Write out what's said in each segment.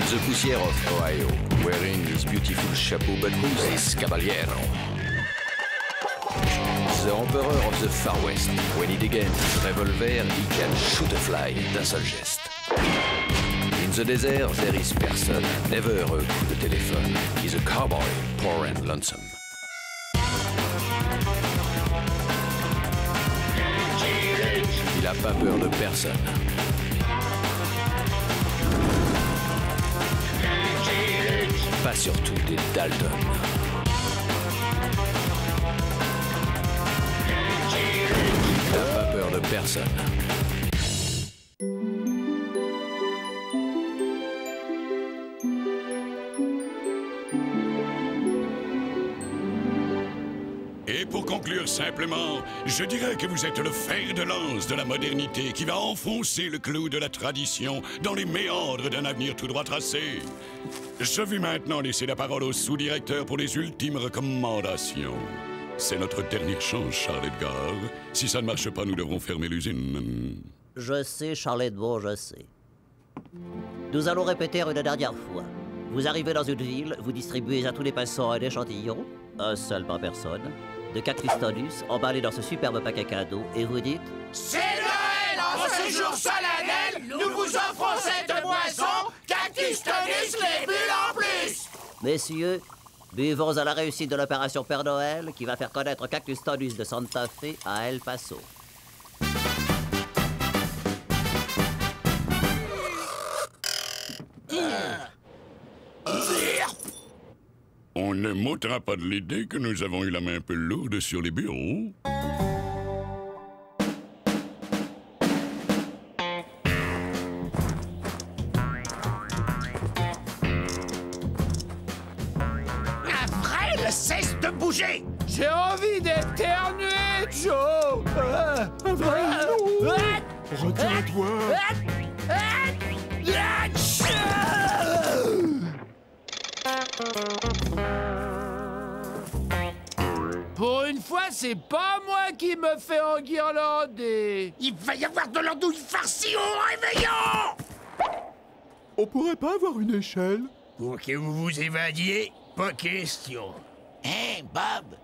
the poussière of Ohio, wearing his beautiful chapeau, but who's this caballero? The emperor of the Far West. When he degains his revolver, he can shoot a fly d'un seul geste. In the desert, there is person, never a coup de téléphone. He's a cowboy, poor and lonesome. Il a pas peur de personne. Pas surtout des Dalton. Il n'a pas peur de personne. Et pour conclure simplement, je dirais que vous êtes le fer de lance de la modernité qui va enfoncer le clou de la tradition dans les méandres d'un avenir tout droit tracé. Je vais maintenant laisser la parole au sous-directeur pour les ultimes recommandations. C'est notre dernière chance, Charles Edgar. Si ça ne marche pas, nous devrons fermer l'usine. Je sais, Charles Edgar, je sais. Nous allons répéter une dernière fois. Vous arrivez dans une ville, vous distribuez à tous les passants un échantillon, un seul par personne, de cactus tonus emballé dans ce superbe paquet cadeau, et vous dites... C'est Noël! En ce jour solennel, nous vous offrons cette boisson, cactus tonus, les bulles en plus! Messieurs, buvons à la réussite de l'opération Père Noël qui va faire connaître Cactus Tonus de Santa Fe à El Paso. On ne m'ôtera pas de l'idée que nous avons eu la main un peu lourde sur les bureaux. Avril, cesse de bouger! J'ai envie d'éternuer, Joe. Retiens-toi. Pour une fois, c'est pas moi qui me fais enguirlander. Il va y avoir de l'andouille farcie au réveillon! On pourrait pas avoir une échelle? Pour que vous vous évadiez, pas question. Hein, Bob?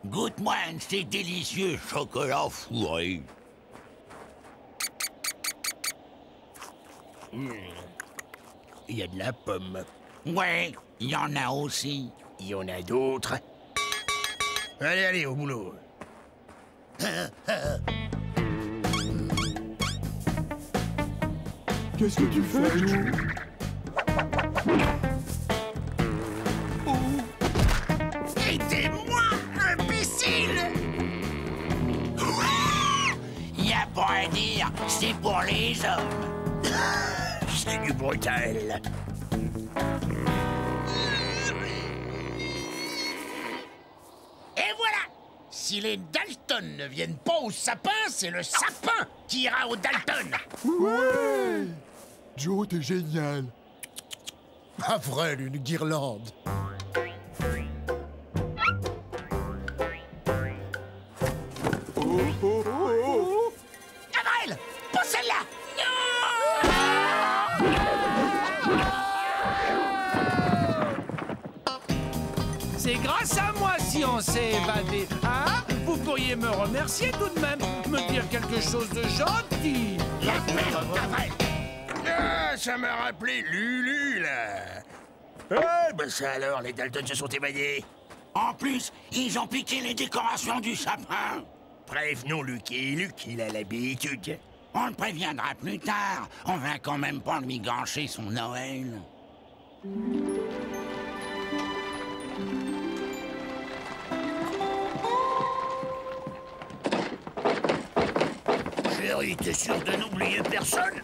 Goûte-moi un de ces délicieux chocolats fourrés. Il y a de la pomme. Ouais, il y en a aussi. Il y en a d'autres. Allez, allez, au boulot. Qu'est-ce que tu fais, Joe? Aidez-moi, imbécile! Y a pas à dire, c'est pour les hommes. C'est du brutal. Et voilà! Si les Dalton ne viennent pas au sapin, c'est le sapin qui ira au Dalton! Ouais! Joe, t'es génial. Avril, une guirlande. Oh, oh, oh, oh. Avril! Pas celle-là! C'est grâce à moi si on s'est évadé, hein? Vous pourriez me remercier tout de même, me dire quelque chose de gentil. La merde, Avril! Ah, ça m'a rappelé Lulu, là! Ah, ben ça alors, les Dalton se sont évadés. En plus, ils ont piqué les décorations du sapin. Prévenons Lucky. Lucky, il a l'habitude. On le préviendra plus tard. On va quand même pas lui gâcher son Noël. Chérie, t'es sûr de n'oublier personne?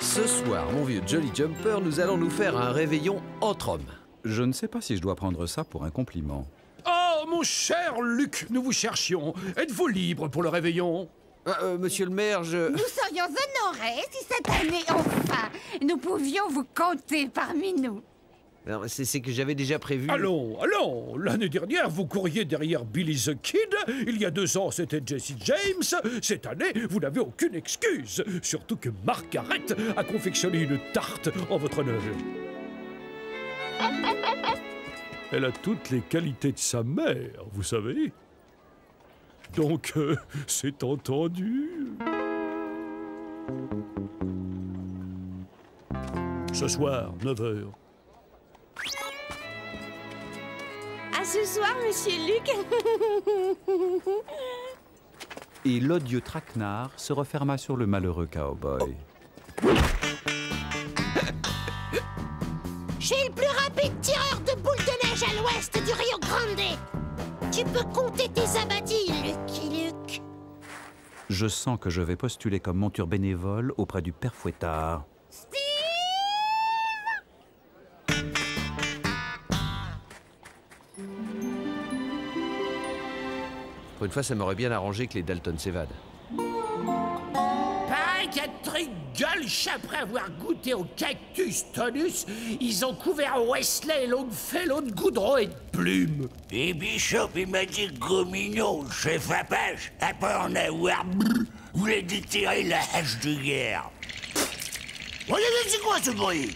Ce soir, mon vieux Jolly Jumper, nous allons nous faire un réveillon entre hommes. Je ne sais pas si je dois prendre ça pour un compliment. Oh, mon cher Luc, nous vous cherchions. Êtes-vous libre pour le réveillon? Monsieur le maire, Nous serions honorés si cette année, enfin, nous pouvions vous compter parmi nous. C'est que j'avais déjà prévu... Allons, l'année dernière, vous couriez derrière Billy the Kid. Il y a 2 ans, c'était Jesse James. Cette année, vous n'avez aucune excuse. Surtout que Margaret a confectionné une tarte en votre honneur. Elle a toutes les qualités de sa mère, vous savez. Donc, c'est entendu. Ce soir, 9h. À ce soir, monsieur Luc. Et l'odieux traquenard se referma sur le malheureux cowboy. Je suis le plus rapide tireur de boules de neige à l'ouest du Rio Grande. Tu peux compter tes abattis, Lucky Luke. Je sens que je vais postuler comme monture bénévole auprès du père Fouettard. Pour une fois, ça m'aurait bien arrangé que les Dalton s'évadent. Pareil qu'à Trigolch, après avoir goûté au cactus tonus, ils ont couvert Wesley et Longfellow de goudron et de plumes. Et Bishop, il m'a dit que Gomino, chef Apache, après en avoir voulait déterrer la hache de guerre. Regardez, c'est quoi ce bruit?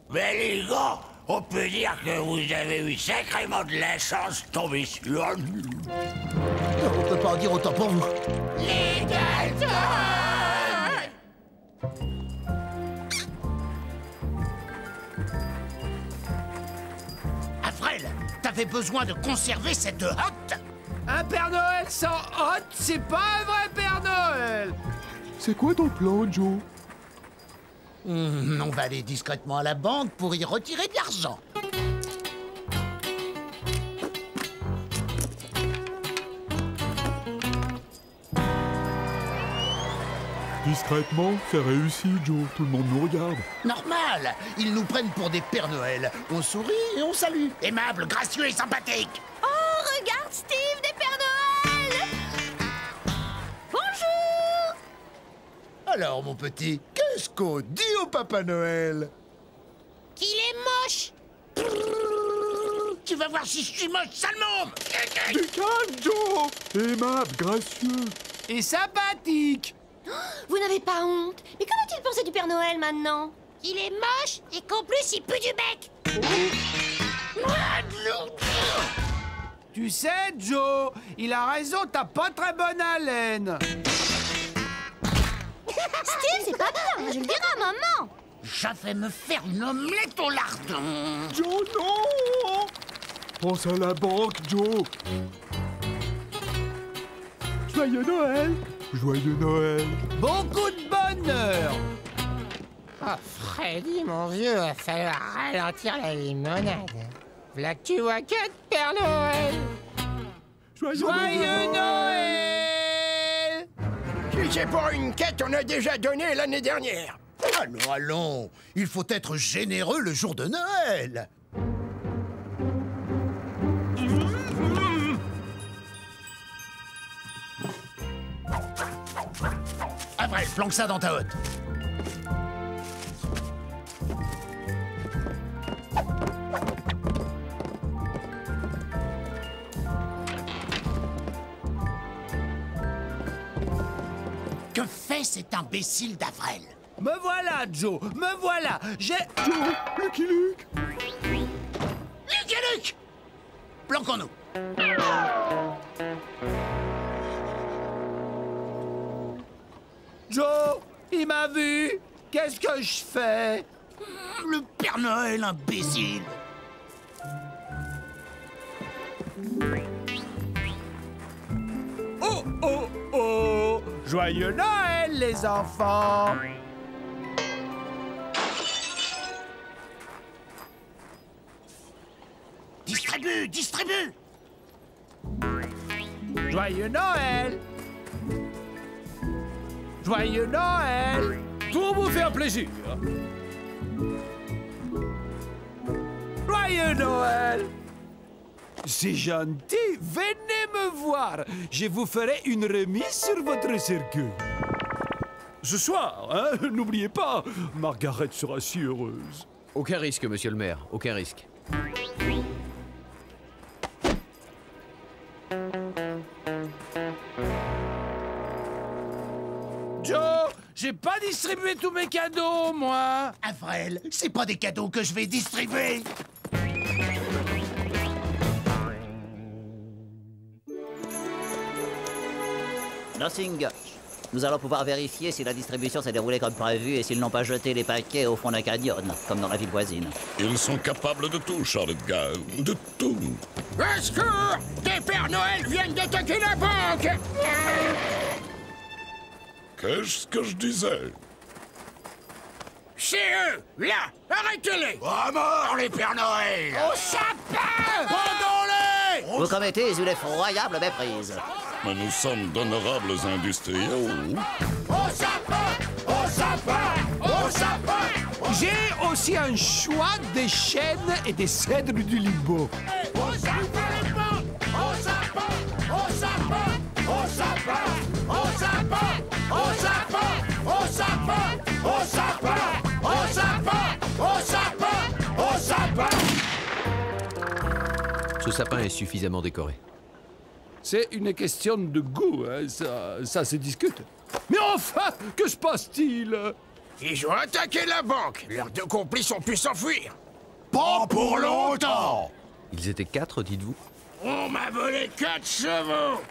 Mais les gars, on peut dire que vous avez eu sacrément de la chance de tomber sur nous. On peut pas en dire autant pour vous. Les Dalton! Afrel, t'avais besoin de conserver cette hotte. Un Père Noël sans hotte, c'est pas un vrai Père Noël. C'est quoi ton plan, Joe? On va aller discrètement à la banque pour y retirer de l'argent. Discrètement, c'est réussi, Joe. Tout le monde nous regarde. Normal, ils nous prennent pour des Pères Noël. On sourit et on salue. Aimable, gracieux et sympathique. Oh, regarde, Steve, des Pères Noël. Bonjour. Alors, mon petit, qu'est-ce qu'on dit au Papa Noël? Qu'il est moche. Tu vas voir si je suis moche, sale môme. Calme, Joe. Aimable, gracieux. Et sympathique. Vous n'avez pas honte? Mais qu'en a-t-il pensé du Père Noël maintenant? Qu'il est moche et qu'en plus il pue du bec. Tu sais, Joe, il a raison, t'as pas très bonne haleine. Steve, c'est pas bien, je le dirai à maman. Je vais me faire une omelette au lardon. Joe, non! Pense à la banque, Joe. Joyeux Noël! Joyeux Noël! Beaucoup de bonheur. Oh, Freddy, mon vieux, va falloir ralentir la limonade. V'là que tu vois 4 Père Noël. Joyeux Noël! Si c'est pour une quête, on a déjà donné l'année dernière. Allons, allons. Il faut être généreux le jour de Noël. Après, planque ça dans ta hotte. Que fait cet imbécile d'Avrel? Me voilà, Joe, me voilà. J'ai... Joe, Lucky Luke! Lucky Luke! Planquons-nous. Joe, il m'a vu. Qu'est-ce que je fais? Le Père Noël, imbécile. Oh, oh, oh! Joyeux Noël, les enfants! Distribue, distribue! Joyeux Noël! Joyeux Noël! Pour vous faire plaisir! Joyeux Noël! C'est gentil! Venez me voir. Je vous ferai une remise sur votre cercueil. Ce soir, hein, n'oubliez pas, Margaret sera si heureuse. Aucun risque, monsieur le maire, aucun risque. Joe, j'ai pas distribué tous mes cadeaux, moi. Avril, c'est pas des cadeaux que je vais distribuer. Nothing Gotch. Nous allons pouvoir vérifier si la distribution s'est déroulée comme prévu et s'ils n'ont pas jeté les paquets au fond d'un canyon, comme dans la ville voisine. Ils sont capables de tout, Charlotte Gale, de tout. Au secours! Des Pères Noël viennent d'attaquer la banque! Qu'est-ce que je disais? C'est eux! Là! Arrêtez-les! À mort, les Pères Noël! Au sapin! Pendons-les! Vous commettez une effroyable méprise. Mais nous sommes d'honorables industriels. Au sapin! Au sapin! Au sapin! J'ai aussi un choix des chênes et des cèdres du Liban. Au sapin les banques! Au sapin! Au sapin! Au sapin! Au sapin! Au sapin! Au sapin! Au sapin! Au sapin! Au sapin! Au sapin! Ce sapin est suffisamment décoré. C'est une question de goût, hein, ça se discute. Mais enfin, que se passe-t-il? Ils ont attaqué la banque. Leurs deux complices ont pu s'enfuir. Pas pour longtemps! Ils étaient 4, dites-vous? On m'a volé 4 chevaux.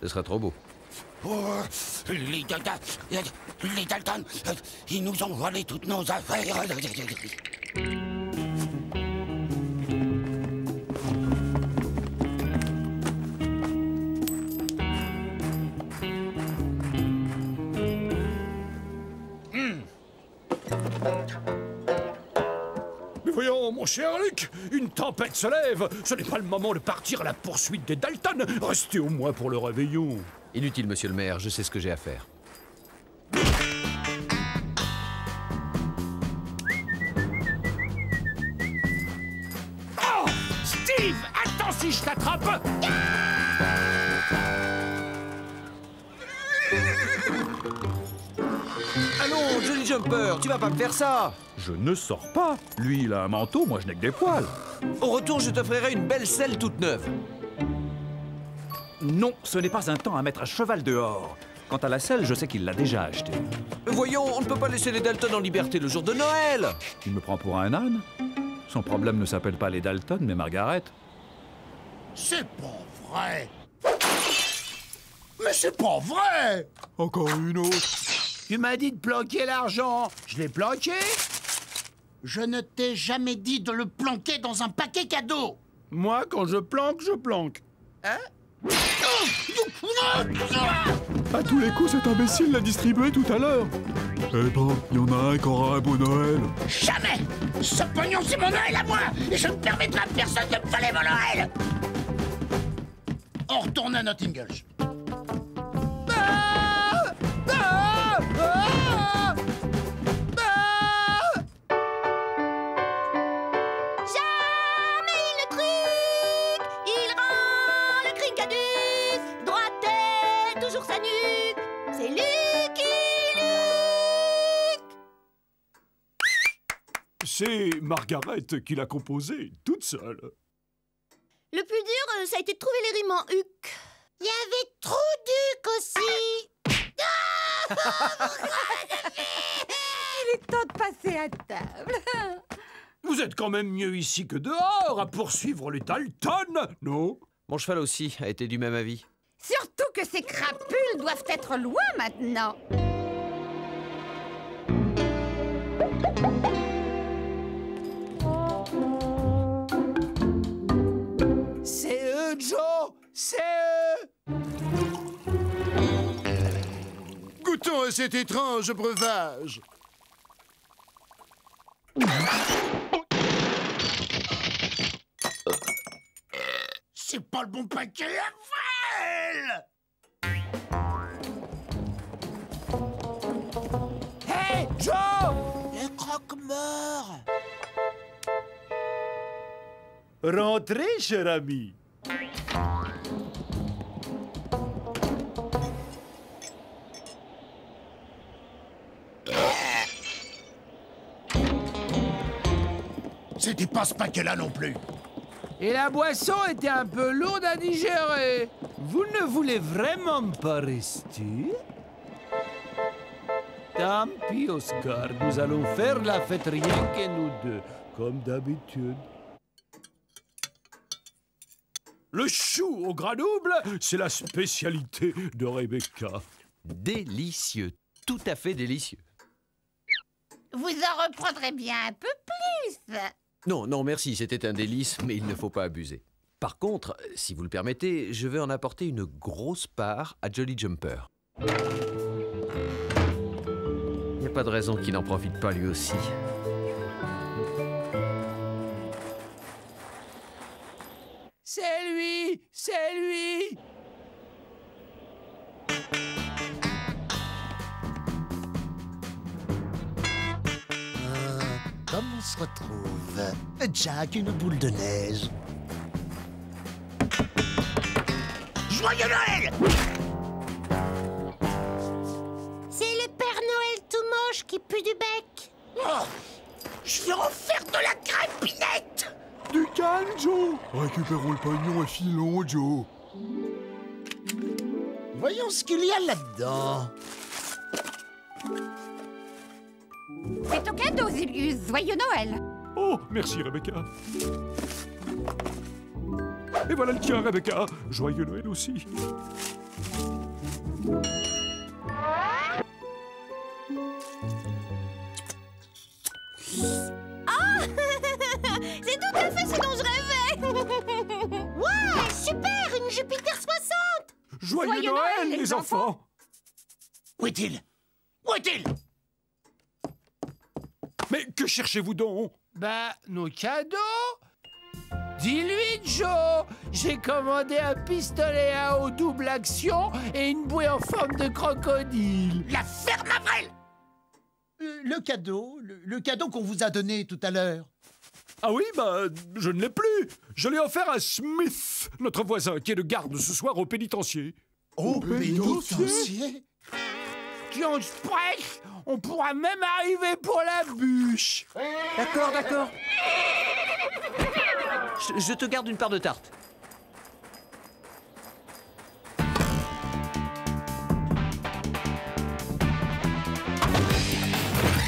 Ce sera trop beau. Oh, les Dalton, ils nous ont volé toutes nos affaires. Mais voyons, mon cher Luc, une tempête se lève. Ce n'est pas le moment de partir à la poursuite des Dalton. Restez au moins pour le réveillon. Inutile, monsieur le maire, je sais ce que j'ai à faire. Oh! Steve, attends si je t'attrape! Allons, Jolly Jumper, tu vas pas me faire ça! Je ne sors pas. Lui, il a un manteau, moi je n'ai que des poils. Au retour, je t'offrirai une belle selle toute neuve. Non, ce n'est pas un temps à mettre à cheval dehors. Quant à la selle, je sais qu'il l'a déjà achetée. Voyons, on ne peut pas laisser les Dalton en liberté le jour de Noël! Il me prend pour un âne? Son problème ne s'appelle pas les Dalton, mais Margaret. C'est pas vrai! Mais c'est pas vrai! Encore une autre. Tu m'as dit de planquer l'argent. Je l'ai planqué? Je ne t'ai jamais dit de le planquer dans un paquet cadeau! Moi, quand je planque, je planque. Hein? À tous les coups, cet imbécile l'a distribué tout à l'heure. Eh ben, il y en a un qui aura un beau Noël. Jamais! Ce pognon, c'est mon Noël à moi! Et je ne permettrai à personne de me voler mon Noël! On retourne à Nottingham. C'est Margaret qui l'a composé, toute seule. Le plus dur, ça a été de trouver les rimes en huc. Il y avait trop d'huc aussi. Il est temps de passer à table. Vous êtes quand même mieux ici que dehors, à poursuivre les Dalton, non? Mon cheval aussi a été du même avis. Surtout que ces crapules doivent être loin maintenant. C'est eux, Joe! C'est eux! Goûtons à cet étrange breuvage. C'est pas le bon paquet à Hey, Joe! Les croque-morts! Rentrez, cher ami. C'était pas ce paquet-là non plus. Et la boisson était un peu lourde à digérer. Vous ne voulez vraiment pas rester? Tant pis, Oscar. Nous allons faire la fête rien que nous deux, comme d'habitude. Le chou au gras double, c'est la spécialité de Rebecca. Délicieux, tout à fait délicieux. Vous en reprendrez bien un peu plus. Non, non, merci, c'était un délice, mais il ne faut pas abuser. Par contre, si vous le permettez, je vais en apporter une grosse part à Jolly Jumper. Il n'y a pas de raison qu'il n'en profite pas lui aussi. C'est lui! C'est lui! Comme on se retrouve? Jack, une boule de neige. Joyeux Noël! C'est le Père Noël tout moche qui pue du bec. Oh, je vais en faire de la crépinette! Du calme, Joe. Récupérons le pognon et filons, Joe. Voyons ce qu'il y a là-dedans. C'est ton cadeau, Zilius. Joyeux Noël. Oh, merci, Rebecca. Et voilà le tien, Rebecca. Joyeux Noël aussi. C'est tout à fait ce dont je rêvais. Ouais, super, une Jupiter 60. Joyeux Noël, les enfants. Où est-il? Où est-il? Mais que cherchez-vous donc? Bah, nos cadeaux. Dis-lui, Joe, j'ai commandé un pistolet à eau double action et une bouée en forme de crocodile. La ferme Avril! Le cadeau qu'on vous a donné tout à l'heure. Ah oui, bah, je ne l'ai plus. Je l'ai offert à Smith, notre voisin, qui est de garde ce soir au pénitencier. Au pénitencier? Qui on se presse, on pourra même arriver pour la bûche. D'accord, d'accord. Je te garde une part de tarte.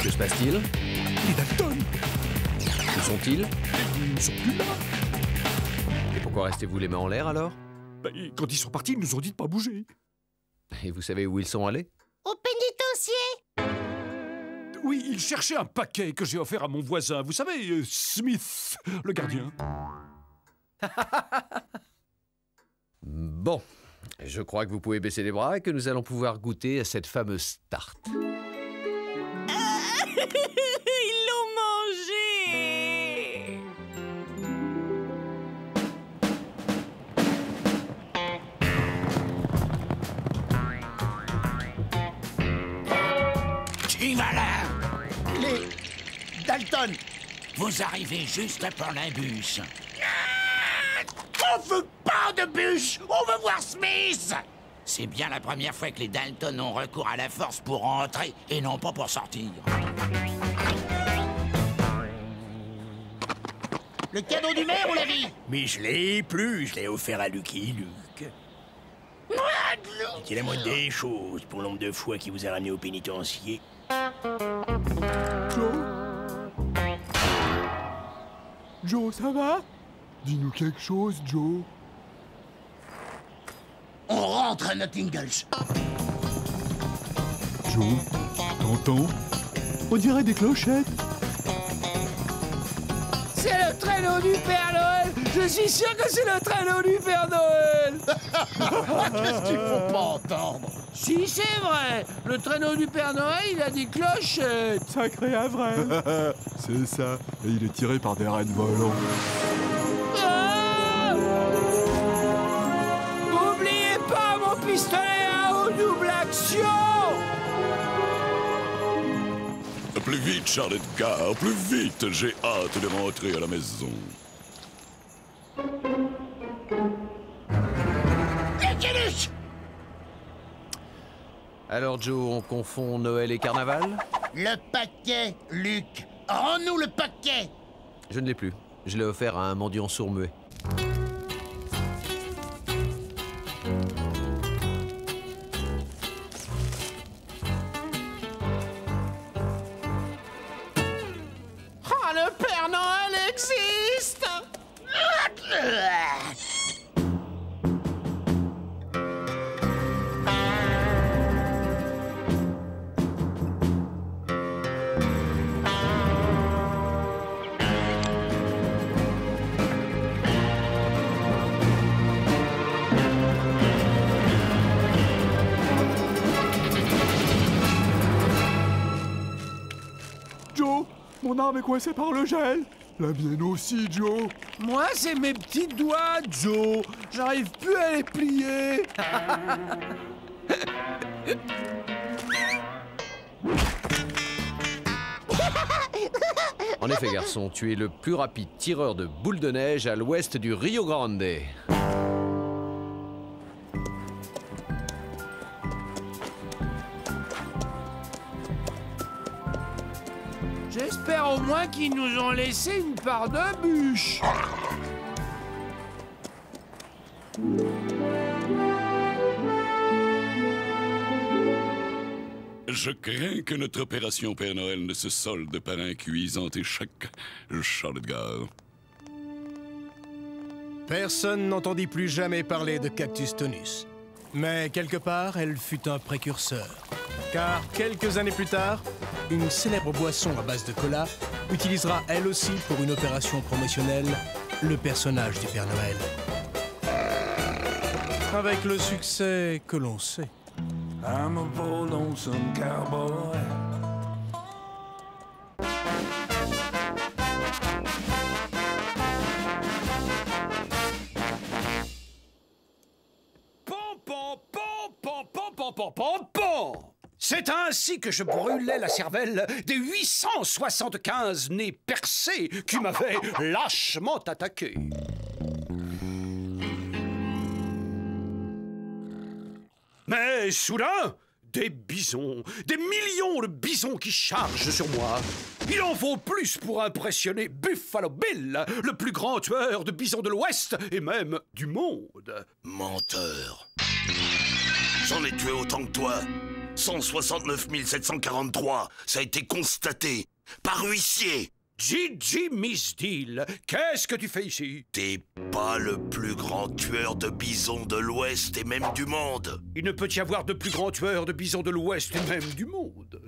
Que se passe-t-il? Les Dalton. Où sont-ils? Ils ne sont plus là. Et pourquoi restez-vous les mains en l'air alors? Bah, quand ils sont partis, ils nous ont dit de pas bouger. Et vous savez où ils sont allés? Au pénitencier. Oui, ils cherchaient un paquet que j'ai offert à mon voisin. Vous savez, Smith, le gardien. Bon, je crois que vous pouvez baisser les bras et que nous allons pouvoir goûter à cette fameuse tarte. Ils l'ont mangé. Qui va là? Les Dalton. Vous arrivez juste pour la bûche. On veut pas de bûche! On veut voir Smith! C'est bien la première fois que les Dalton ont recours à la force pour entrer et non pas pour sortir. Le cadeau du maire, on l'a dit! Mais je l'ai plus, je l'ai offert à Lucky Luke. C'est la moindre des choses pour l'ombre de foi qui vous a ramené au pénitencier. Joe, ça va? Dis-nous quelque chose, Joe. On rentre à Nottingles. Joe, t'entends? On dirait des clochettes. C'est le traîneau du Père Noël. Je suis sûr que c'est le traîneau du Père Noël. Qu'est-ce qu'il faut pas entendre? Si, c'est vrai. Le traîneau du Père Noël, il a des clochettes. Sacré Avril. C'est ça. Et il est tiré par des rennes volants. Ah! N'oubliez pas mon pistolet à eau double action. Plus vite, Charlotte Carr, plus vite. J'ai hâte de rentrer à la maison. Alors Joe, on confond Noël et Carnaval? Le paquet, Luc. Rends-nous le paquet. Je ne l'ai plus. Je l'ai offert à un mendiant sourd-muet. Oh, le Père Noël existe! Joe, mon arme est coincée par le gel. La mienne aussi, Joe. Moi, c'est mes petits doigts, Joe. J'arrive plus à les plier. En effet, garçon, tu es le plus rapide tireur de boules de neige à l'ouest du Rio Grande. J'espère au moins qu'ils nous ont laissé une part de bûche. Je crains que notre opération Père Noël ne se solde par un cuisant échec, Charles Edgar. Personne n'entendit plus jamais parler de Cactus Tonus. Mais quelque part, elle fut un précurseur. Car quelques années plus tard, une célèbre boisson à base de cola utilisera elle aussi pour une opération promotionnelle le personnage du Père Noël. Avec le succès que l'on sait. I'm a poor lonesome cowboy. C'est ainsi que je brûlais la cervelle des 875 nez percés qui m'avaient lâchement attaqué. Mais soudain, des bisons, des millions de bisons qui chargent sur moi. Il en faut plus pour impressionner Buffalo Bill, le plus grand tueur de bisons de l'Ouest et même du monde. Menteur. J'en ai tué autant que toi. 169 743, ça a été constaté par huissier. Gigi Misdeal, qu'est-ce que tu fais ici? T'es pas le plus grand tueur de bisons de l'Ouest et même du monde. Il ne peut y avoir de plus grand tueur de bisons de l'Ouest et même du monde.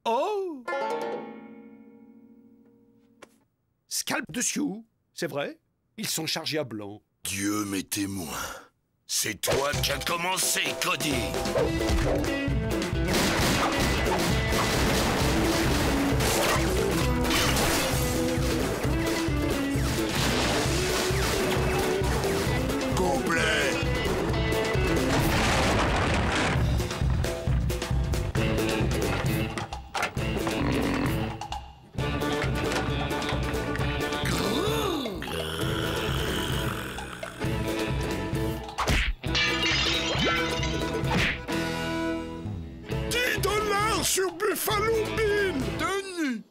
Oh! Scalp de Sioux, c'est vrai? Ils sont chargés à blanc. Dieu m'est témoin. C'est toi qui as commencé, Cody. Complet. $10 sur Buffalo Bill. Tenu.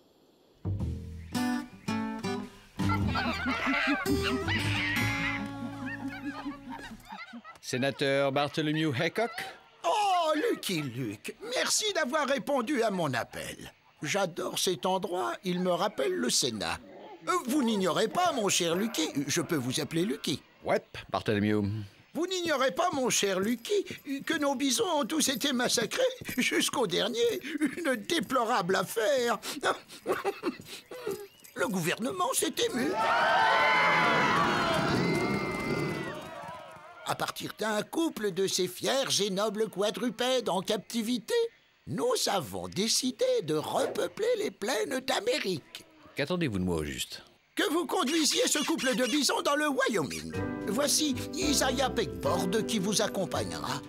Sénateur Bartholomew Haycock? Oh, Lucky Luke, merci d'avoir répondu à mon appel. J'adore cet endroit, il me rappelle le Sénat. Vous n'ignorez pas, mon cher Lucky, je peux vous appeler Lucky. Ouais, Bartholomew. Vous n'ignorez pas, mon cher Lucky, que nos bisons ont tous été massacrés jusqu'au dernier. Une déplorable affaire. Le gouvernement s'est ému. À partir d'un couple de ces fiers et nobles quadrupèdes en captivité, nous avons décidé de repeupler les plaines d'Amérique. Qu'attendez-vous de moi au juste? Que vous conduisiez ce couple de bisons dans le Wyoming. Voici Isaiah Pegboard qui vous accompagnera.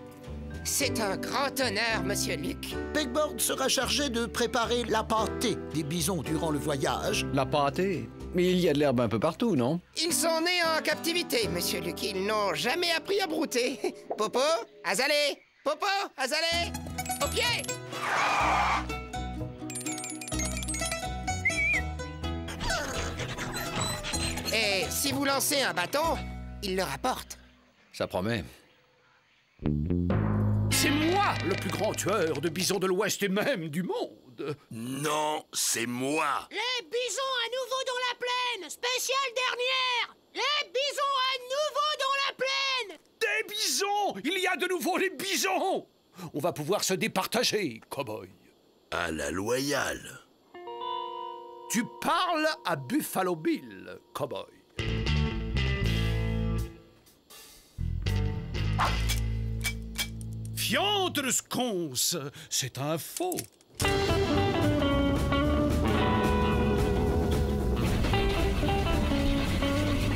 C'est un grand honneur, Monsieur Luke. Pegboard sera chargé de préparer la pâtée des bisons durant le voyage. La pâtée? Mais il y a de l'herbe un peu partout, non? Ils sont nés en captivité, Monsieur Luke. Ils n'ont jamais appris à brouter. Popo, Azalée! Popo, Azalée! Au pied! Et si vous lancez un bâton, il le rapporte. Ça promet. C'est moi le plus grand tueur de bisons de l'Ouest et même du monde. Non, c'est moi. Les bisons à nouveau dans la plaine. Spéciale dernière. Les bisons à nouveau dans la plaine. Des bisons! Il y a de nouveau des bisons! On va pouvoir se départager, cow-boy. À la loyale. Tu parles à Buffalo Bill, cow-boy. Fiante de sconce, c'est un faux.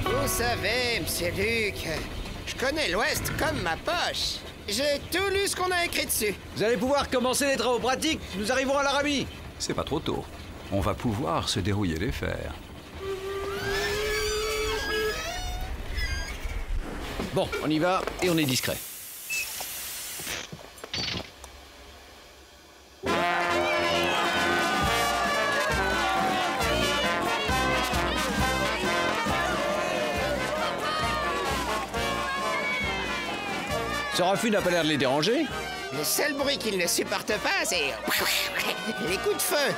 Vous savez, Monsieur Luc, je connais l'Ouest comme ma poche. J'ai tout lu ce qu'on a écrit dessus. Vous allez pouvoir commencer les travaux pratiques. Nous arrivons à Laramie. C'est pas trop tôt. On va pouvoir se dérouiller les fers. Bon, on y va et on est discret. Ce raffut n'a pas l'air de les déranger. Le seul bruit qu'ils ne supportent pas, c'est les coups de feu.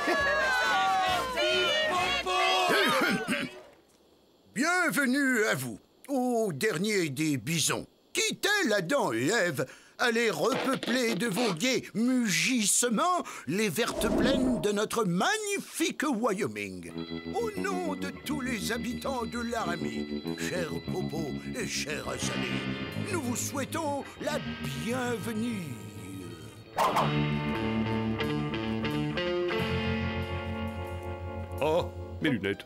Bienvenue à vous, au dernier des bisons. Qui tel Adam et Ève allez repeupler de vos gais mugissements les vertes plaines de notre magnifique Wyoming. Au nom de tous les habitants de Laramie, cher Popo et cher Salé, nous vous souhaitons la bienvenue. Oh, mes lunettes.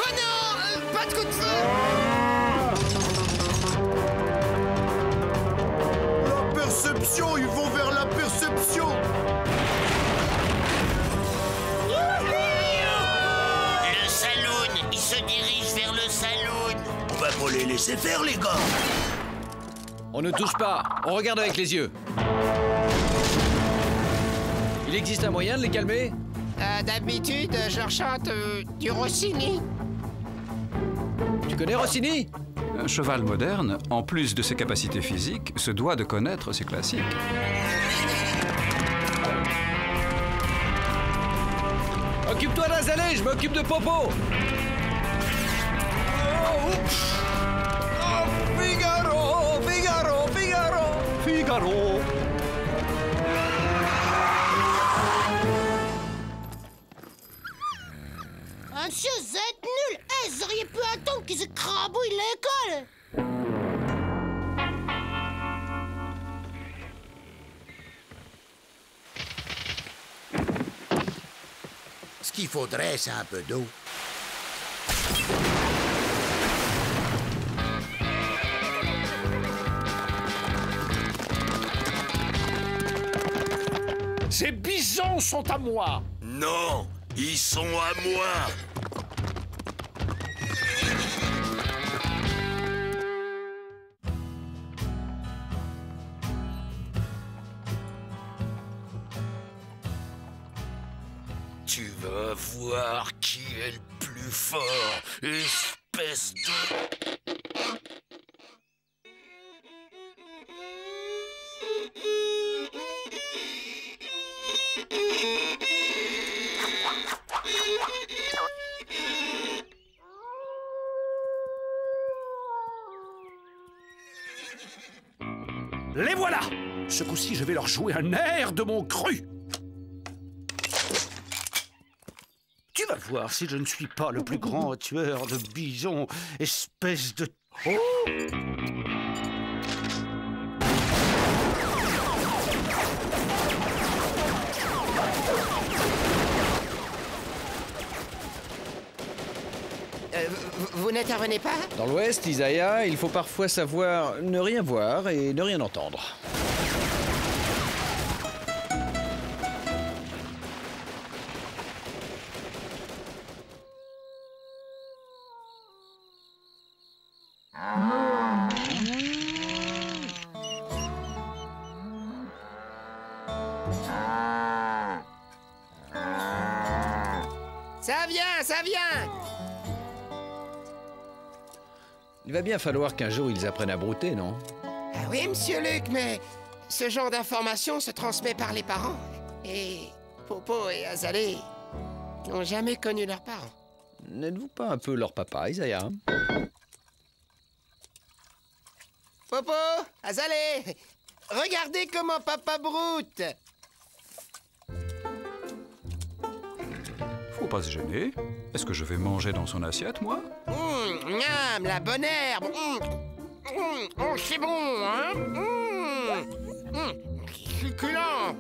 Oh non, pas de coup de feu. La perception, ils vont vers la perception. Le saloon, il se dirige vers le saloon. On va pas les laisser faire, les gars. On ne touche pas, on regarde avec les yeux. Il existe un moyen de les calmer? D'habitude, je leur chante du Rossini. Tu connais Rossini? Un cheval moderne, en plus de ses capacités physiques, se doit de connaître ses classiques. Occupe-toi d'Azalée, je m'occupe de Popo. Figaro, Figaro, Figaro, Figaro. Monsieur, vous êtes nuls. Eh, vous auriez pu attendre qu'ils écrabouillent l'école. Ce qu'il faudrait, c'est un peu d'eau. Ces bisons sont à moi. Non, ils sont à moi. Tu vas voir qui est le plus fort, espèce de... Les voilà. Ce coup-ci, je vais leur jouer un air de mon cru. Tu vas voir si je ne suis pas le plus grand tueur de bisons, espèce de... Oh! Vous n'intervenez pas? Dans l'Ouest, Isaiah, il faut parfois savoir ne rien voir et ne rien entendre. Ça vient, ça vient! Il va bien falloir qu'un jour ils apprennent à brouter, non? Ah oui, monsieur Luc, mais ce genre d'information se transmet par les parents. Et Popo et Azalée n'ont jamais connu leurs parents. N'êtes-vous pas un peu leur papa, Isaiah? Popo, Azalée, regardez comment papa broute. Faut pas se gêner. Est-ce que je vais manger dans son assiette, moi? Miam, la bonne herbe. Oh, c'est bon, hein? Succulent.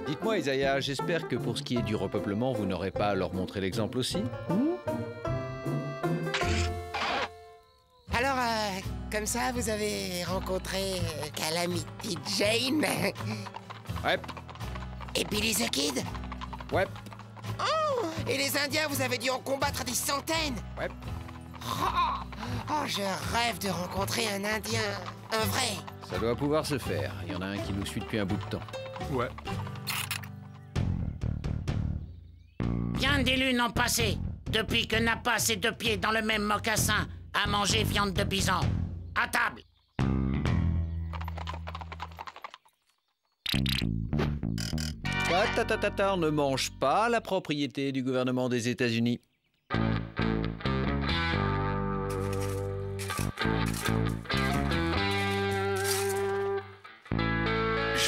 Dites-moi, Isaiah, j'espère que pour ce qui est du repeuplement, vous n'aurez pas à leur montrer l'exemple aussi? Alors, comme ça, vous avez rencontré Calamity Jane? Ouais. Et Billy the Kid? Ouais. Oh, et les Indiens, vous avez dû en combattre des centaines? Ouais. Oh, je rêve de rencontrer un Indien, un vrai. Ça doit pouvoir se faire. Il y en a un qui nous suit depuis un bout de temps. Ouais. Bien des lunes ont passé depuis que n'a pas ses deux pieds dans le même mocassin à manger viande de bison. À table. On ne mange pas la propriété du gouvernement des États-Unis. Je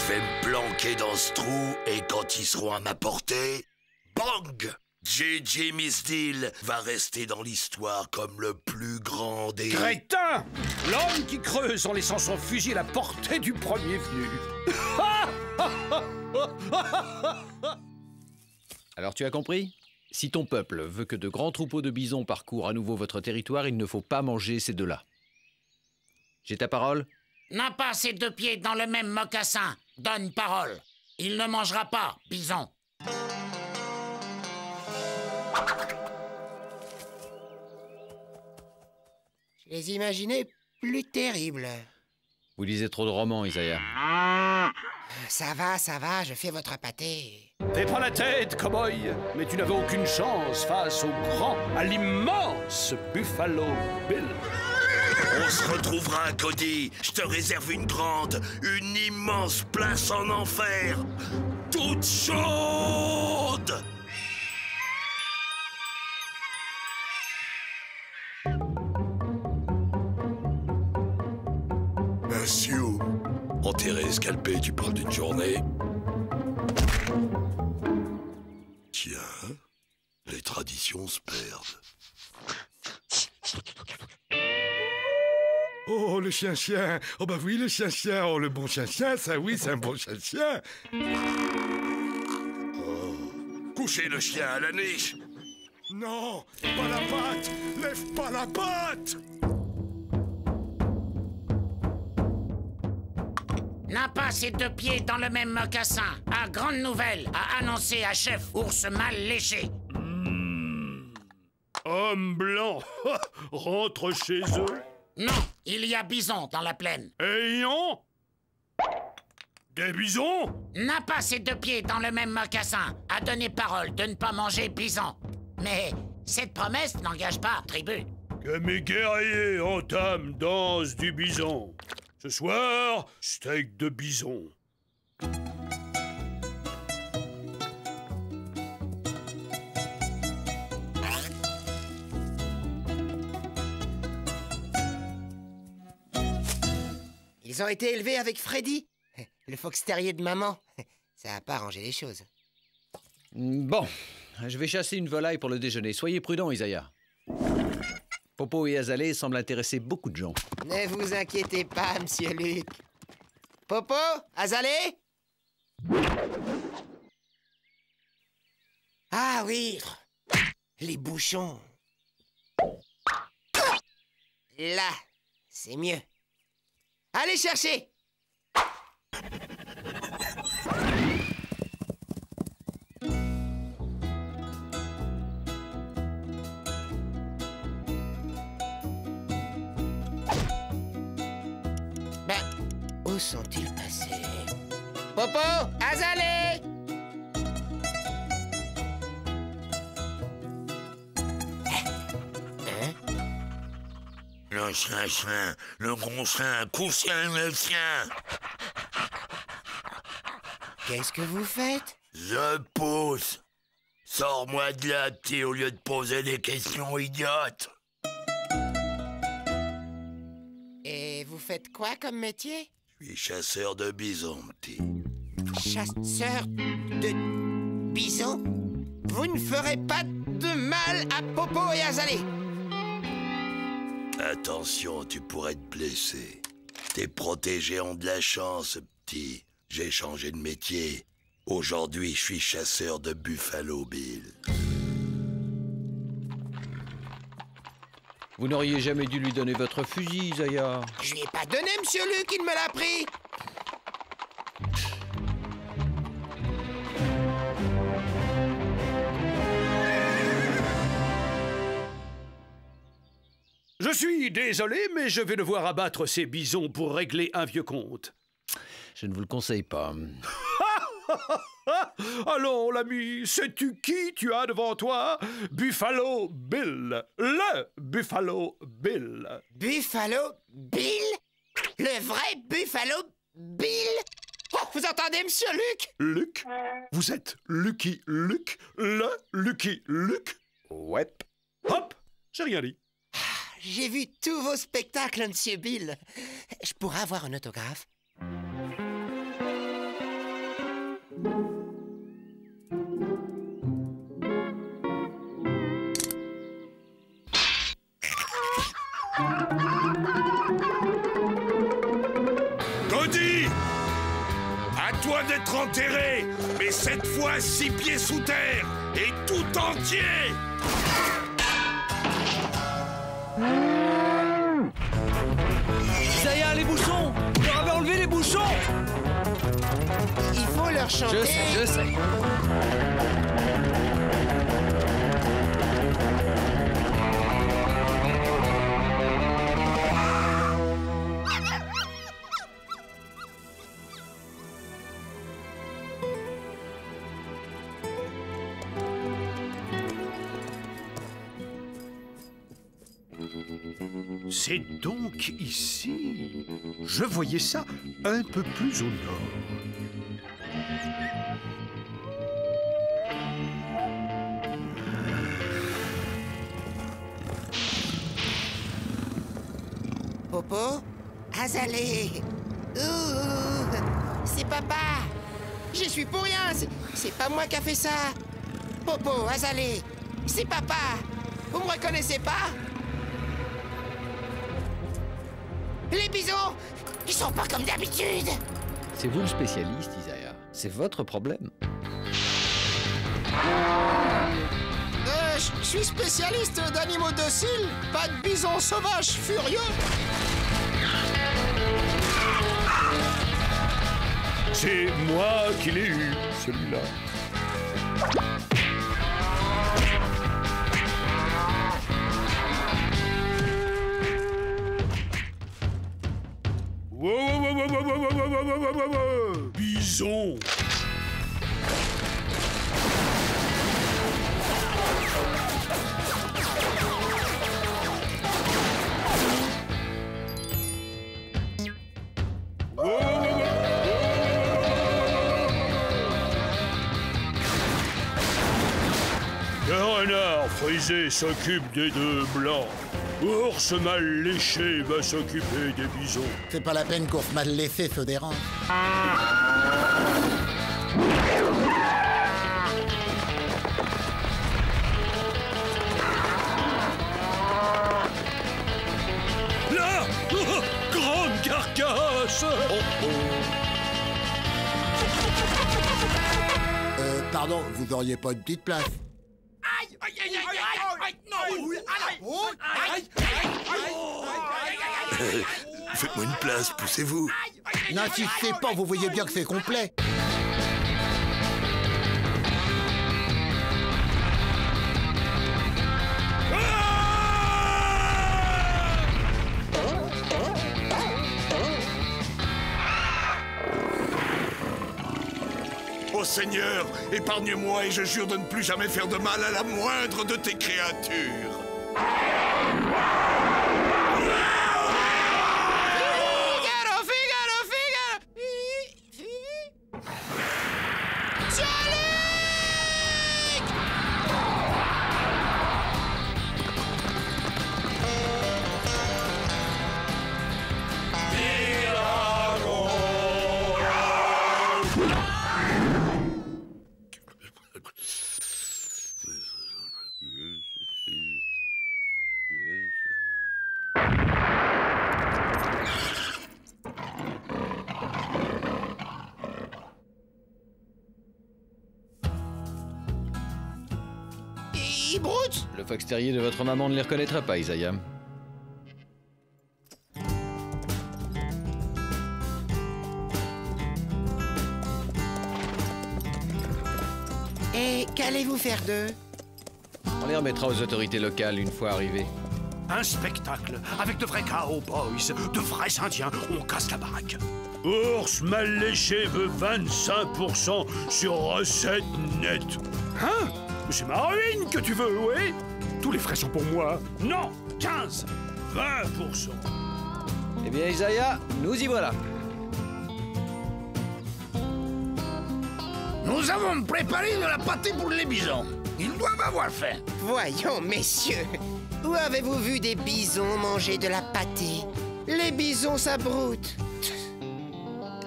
vais me planquer dans ce trou et quand ils seront à ma portée, bang! J.J. Misdil va rester dans l'histoire comme le plus grand des... Crétin! L'homme qui creuse en laissant son fusil à la portée du premier venu. Alors tu as compris? Si ton peuple veut que de grands troupeaux de bisons parcourent à nouveau votre territoire, il ne faut pas manger ces deux-là. J'ai ta parole? N'a pas ses deux pieds dans le même mocassin. Donne parole. Il ne mangera pas, bison. Je les imaginais plus terribles. Vous lisez trop de romans, Isaiah. Ça va, je fais votre pâté. T'es pas la tête, cow-boy, mais tu n'avais aucune chance face au grand, à l'immense Buffalo Bill. On se retrouvera, Cody. Je te réserve une grande, une immense place en enfer. Toute chaude. Monsieur, enterré, scalpé, tu parles d'une journée. Tiens, les traditions se perdent. Oh, le chien-chien. Oh, bah oui, le chien-chien. Oh, le bon chien-chien, ça, oui, c'est un bon chien-chien. Oh. Couchez le chien à la niche. Non, pas la patte. Lève pas la patte. N'a pas ses deux pieds dans le même mocassin. À grande nouvelle, a annoncé à chef ours mal léché. Homme blanc, rentre chez eux. Non, il y a bison dans la plaine. Ayons des bisons? N'a pas ses deux pieds dans le même mocassin. A donné parole de ne pas manger bison. Mais cette promesse n'engage pas tribu. Que mes guerriers entament danse du bison. Ce soir, steak de bison. Ils ont été élevés avec Freddy, le fox terrier de maman. Ça n'a pas arrangé les choses. Bon, je vais chasser une volaille pour le déjeuner. Soyez prudent, Isaiah. Popo et Azalée semblent intéresser beaucoup de gens. Ne vous inquiétez pas, monsieur Luc. Popo, Azalée? Ah oui, les bouchons. Là, c'est mieux. Allez chercher! Où sont-ils passés? Popo, Azalée! Le chien, le gros chien, couchin le chien. Qu'est-ce que vous faites? Je pousse. Sors-moi de là, petit, au lieu de poser des questions idiotes. Et vous faites quoi comme métier? Je suis chasseur de bisons, petit. Chasseur de bisons? Vous ne ferez pas de mal à Popo et Azalée. Attention, tu pourrais te blesser. Tes protégés ont de la chance, petit. J'ai changé de métier. Aujourd'hui, je suis chasseur de Buffalo Bill. Vous n'auriez jamais dû lui donner votre fusil, Isaiah. Je lui ai pas donné, Monsieur Luc, il me l'a pris. Je suis désolé, mais je vais devoir abattre ces bisons pour régler un vieux compte. Je ne vous le conseille pas. Allons, l'ami, sais-tu qui tu as devant toi? Buffalo Bill. Le Buffalo Bill. Buffalo Bill? Le vrai Buffalo Bill? Oh, vous entendez, Monsieur Luc? Luc? Vous êtes Lucky Luke? Le Lucky Luke? Ouais. Hop! J'ai rien dit. J'ai vu tous vos spectacles, Monsieur Bill. Je pourrais avoir un autographe? Cody! À toi d'être enterré, mais cette fois 6 pieds sous terre, et tout entier! Isaiah, les bouchons! Je leur avais enlevé les bouchons! Il faut leur chanter. Je sais. C'est donc ici. Je voyais ça un peu plus au nord. Popo, Azalée. Ouh, c'est papa. J'y suis pour rien. C'est pas moi qui a fait ça. Popo, Azalée, c'est papa. Vous me reconnaissez pas? Les bisons, ils sont pas comme d'habitude. C'est vous le spécialiste, Isaiah. C'est votre problème. Je suis spécialiste d'animaux dociles, pas de bisons sauvages furieux. C'est moi qui l'ai eu, celui-là. Bison! Le renard frisé s'occupe des deux blancs. Ours mal léché va s'occuper des bisons. C'est pas la peine qu'ours mal léché se dérange. Là! Grande carcasse! Pardon, vous auriez pas une petite place? Aïe, aïe, aïe, aïe, aïe, aïe, non, aïe, Faites-moi une place, poussez-vous. N'insistez pas, vous voyez bien que c'est complet. Seigneur, épargne-moi et je jure de ne plus jamais faire de mal à la moindre de tes créatures. Figaro, Figaro, Figaro! Brute! Le fox terrier de votre maman ne les reconnaîtra pas, Isaiah. Et qu'allez-vous faire d'eux? On les remettra aux autorités locales une fois arrivés. Un spectacle avec de vrais cowboys, de vrais indiens. On casse la baraque. Ours mal léché veut 25% sur recette nette. Hein? C'est ma ruine que tu veux, oui? Tous les frais sont pour moi. Non, 15, 20%. Eh bien, Isaiah, nous y voilà. Nous avons préparé de la pâtée pour les bisons. Ils doivent avoir faim. Voyons, messieurs, où avez-vous vu des bisons manger de la pâtée? Les bisons, ça broute.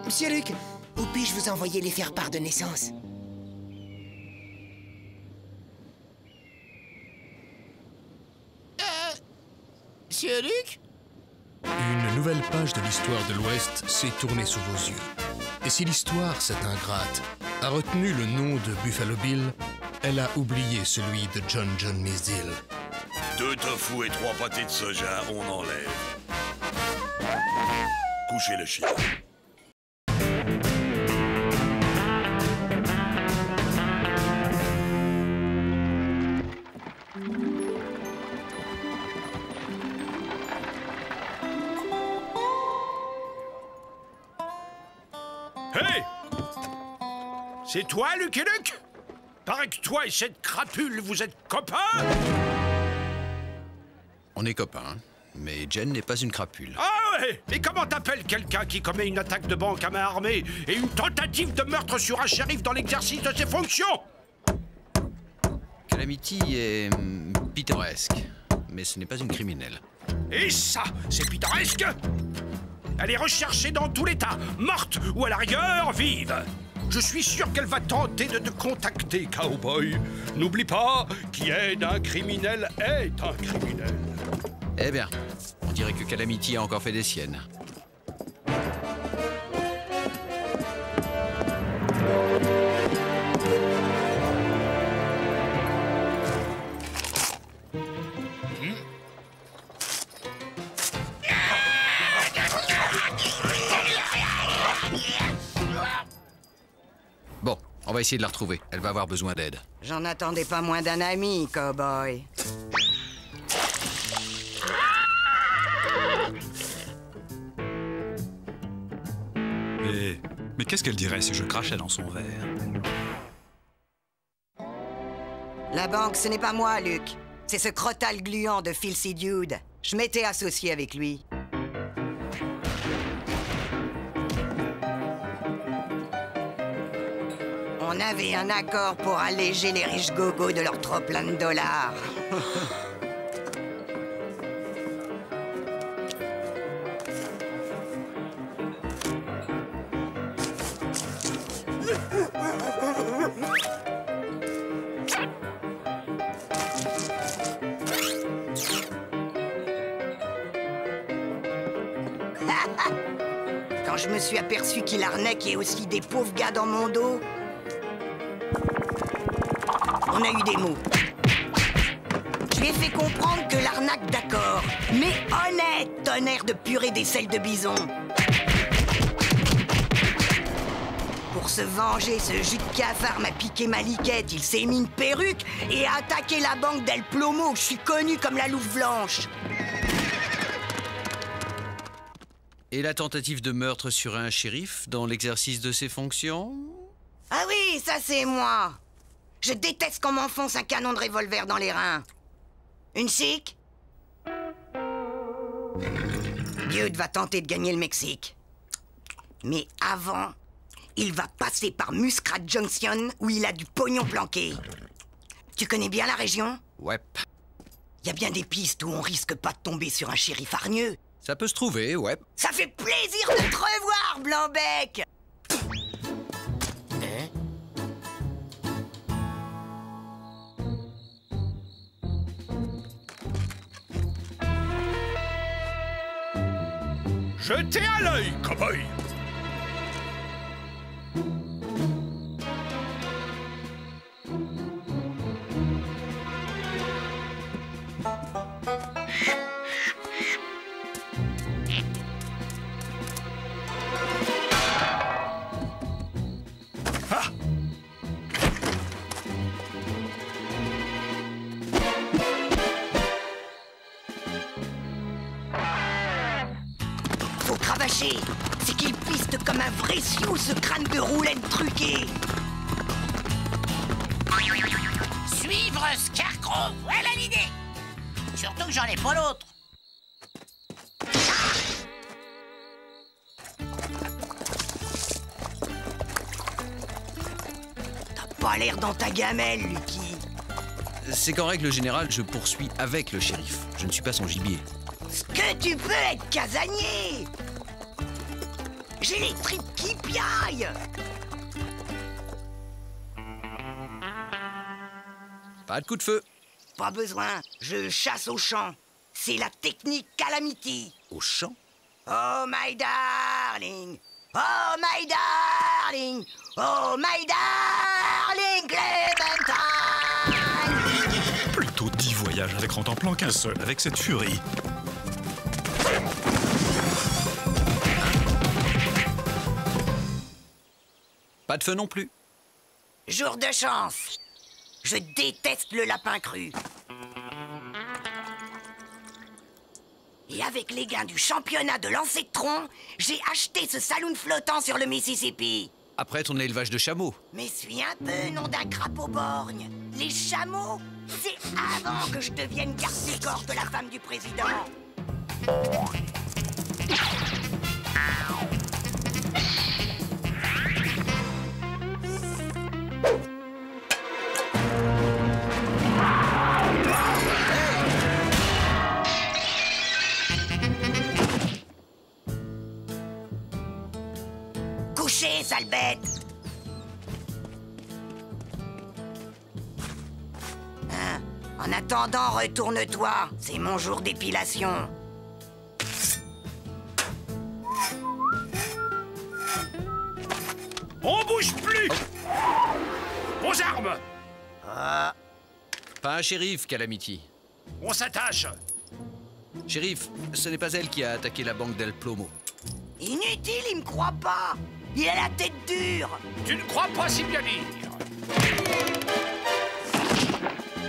Monsieur Luc, où puis-je vous envoyer les faire-part de naissance? Monsieur Luc? Une nouvelle page de l'histoire de l'Ouest s'est tournée sous vos yeux. Et si l'histoire, cette ingrate, a retenu le nom de Buffalo Bill, elle a oublié celui de John Misdale. 2 tofu et 3 pâtés de soja, on enlève. Couchez le chien. Hey! C'est toi, Lucky Luke? Paraît que toi et cette crapule, vous êtes copains? On est copains, mais Jen n'est pas une crapule. Ah ouais! Mais comment t'appelles quelqu'un qui commet une attaque de banque à main armée et une tentative de meurtre sur un shérif dans l'exercice de ses fonctions? Calamity est pittoresque, mais ce n'est pas une criminelle. Et ça, c'est pittoresque? Elle est recherchée dans tout l'État, morte ou à la rigueur, vive. Je suis sûr qu'elle va tenter de te contacter, cowboy. N'oublie pas, qui aide un criminel est un criminel. Eh bien, on dirait que Calamity a encore fait des siennes. Bon, on va essayer de la retrouver. Elle va avoir besoin d'aide. J'en attendais pas moins d'un ami, cowboy. Mais qu'est-ce qu'elle dirait si je crachais dans son verre? La banque, ce n'est pas moi, Luc. C'est ce crotal gluant de Filthy Dude. Je m'étais associé avec lui. On avait un accord pour alléger les riches gogos de leur trop plein de dollars. Quand je me suis aperçu qu'il arnaquait aussi des pauvres gars dans mon dos, on a eu des mots. Je lui ai fait comprendre que l'arnaque, d'accord, mais honnête, tonnerre de purée d'aisselle de bison. Pour se venger, ce jus de cafard m'a piqué ma liquette. Il s'est mis une perruque et a attaqué la banque d'El Plomo. Je suis connu comme la louve blanche. Et la tentative de meurtre sur un shérif dans l'exercice de ses fonctions? Ah oui, ça c'est moi. Je déteste qu'on m'enfonce un canon de revolver dans les reins. Une chic? Dude va tenter de gagner le Mexique. Mais avant, il va passer par Muskrat Junction où il a du pognon planqué. Tu connais bien la région? Ouais. Y a bien des pistes où on risque pas de tomber sur un shérif hargneux. Ça peut se trouver, ouais. Ça fait plaisir de te revoir, Blanc-bec! Jetez à l'œil, cow-boy! Faut cravacher. C'est qu'il piste comme un vrai sioux, ce crâne de roulette truqué. Suivre Scarecrow, voilà l'idée. Surtout que j'en ai pas l'autre. T'as pas l'air dans ta gamelle, Lucky. C'est qu'en règle générale, je poursuis avec le shérif. Je ne suis pas son gibier. Ce que tu peux être casanier. J'ai les tripes qui piaillent. Pas de coup de feu. Pas besoin, je chasse au champ. C'est la technique Calamity. Au champ? Oh my darling, oh my darling, oh my darling Clémentine. Plutôt 10 voyages avec Rantanplan qu'un seul avec cette furie. Pas de feu non plus. Jour de chance. Je déteste le lapin cru. Et avec les gains du championnat de lancer de tronc, j'ai acheté ce saloon flottant sur le Mississippi. Après ton élevage de chameaux. Mais suis un peu, nom d'un crapaud borgne. Les chameaux, c'est avant que je devienne garde-corps de la femme du président. Couchez, sale bête! Hein? En attendant, retourne-toi. C'est mon jour d'épilation. On bouge plus! Aux armes! Ah. Pas un shérif, Calamity. On s'attache! Shérif, ce n'est pas elle qui a attaqué la banque d'El Plomo. Inutile, il me croit pas. Il a la tête dure. Tu ne crois pas si bien dire.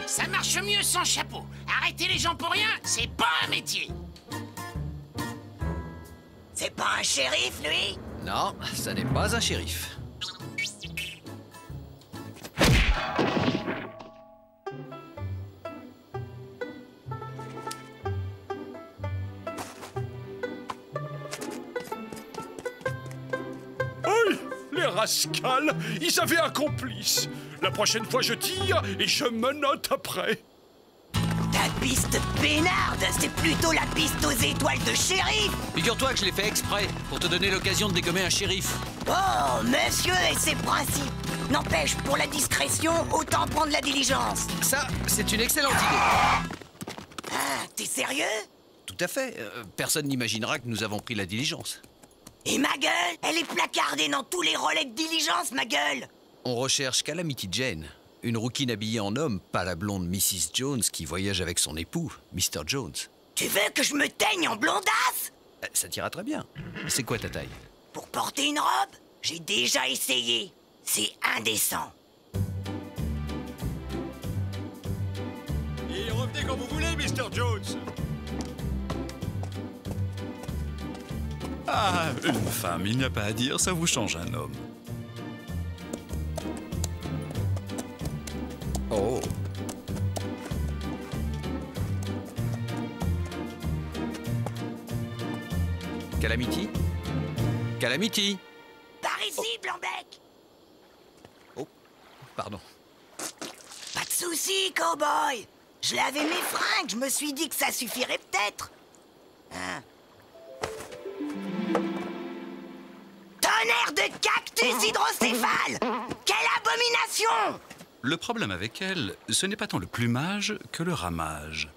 Ça marche mieux sans chapeau. Arrêter les gens pour rien, c'est pas un métier. C'est pas un shérif, lui? Non, ça n'est pas un shérif. Les rascals, ils avaient un complice. La prochaine fois, je tire et je me note après. Ta piste peinarde, c'est plutôt la piste aux étoiles de shérif. Figure-toi que je l'ai fait exprès, pour te donner l'occasion de dégommer un shérif. Oh, monsieur et ses principes. N'empêche, pour la discrétion, autant prendre la diligence. Ça, c'est une excellente idée. Ah, t'es sérieux? Tout à fait. Personne n'imaginera que nous avons pris la diligence. Et ma gueule? Elle est placardée dans tous les relais de diligence, ma gueule. On recherche Calamity Jane, une rouquine habillée en homme, pas la blonde Mrs. Jones qui voyage avec son époux, Mr. Jones. Tu veux que je me teigne en blondasse? Ça t'ira très bien. C'est quoi ta taille? Pour porter une robe? J'ai déjà essayé. C'est indécent. Et revenez quand vous voulez, Mr. Jones. Ah, une femme, il n'y a pas à dire, ça vous change un homme. Oh. Calamity? Calamity? Par ici, Blanc-bec. Oh, pardon. Pas de soucis, cowboy. Je lavais mes fringues, je me suis dit que ça suffirait peut-être. Hein? Tonnerre de cactus hydrocéphale! Quelle abomination! Le problème avec elle, ce n'est pas tant le plumage que le ramage.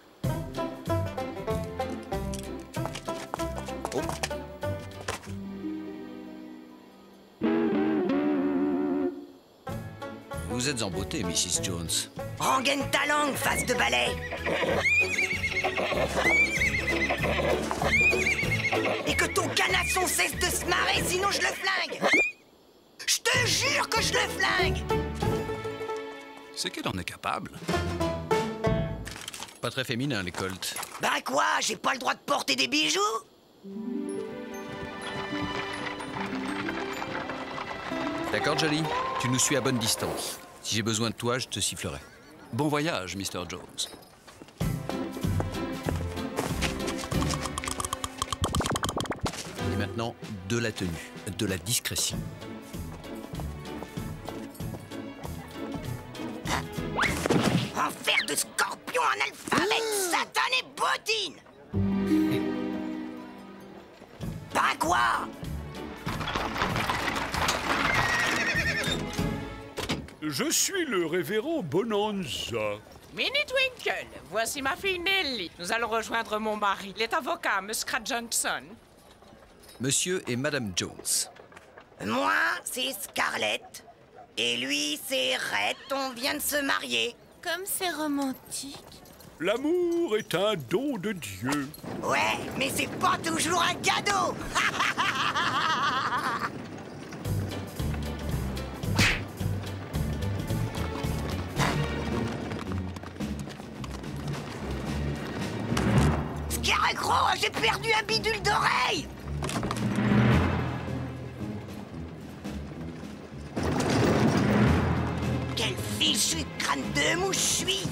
Oh. Vous êtes en beauté, Mrs. Jones. Rengaine ta langue, face de balai. Et que ton canasson cesse de se marrer, sinon je le flingue. Je te jure que je le flingue. C'est qu'elle en est capable. Pas très féminin, les Colts. Ben quoi, j'ai pas le droit de porter des bijoux? D'accord, Jolie? Tu nous suis à bonne distance. Si j'ai besoin de toi, je te sifflerai. Bon voyage, Mr. Jones. Et maintenant, de la tenue, de la discrétion. Enfer de scorpion analphabète, Satan et bottine. Ben quoi? Je suis le révérend Bonanza. Minnie Twinkle, voici ma fille Nellie. Nous allons rejoindre mon mari. Il est avocat, Muscrat Johnson. Monsieur et Madame Jones. Moi, c'est Scarlett. Et lui, c'est Rhett. On vient de se marier. Comme c'est romantique. L'amour est un don de Dieu. Ouais, mais c'est pas toujours un cadeau. Scarecrow, j'ai perdu un bidule d'oreille. Quel fichu crâne de mouche je suis.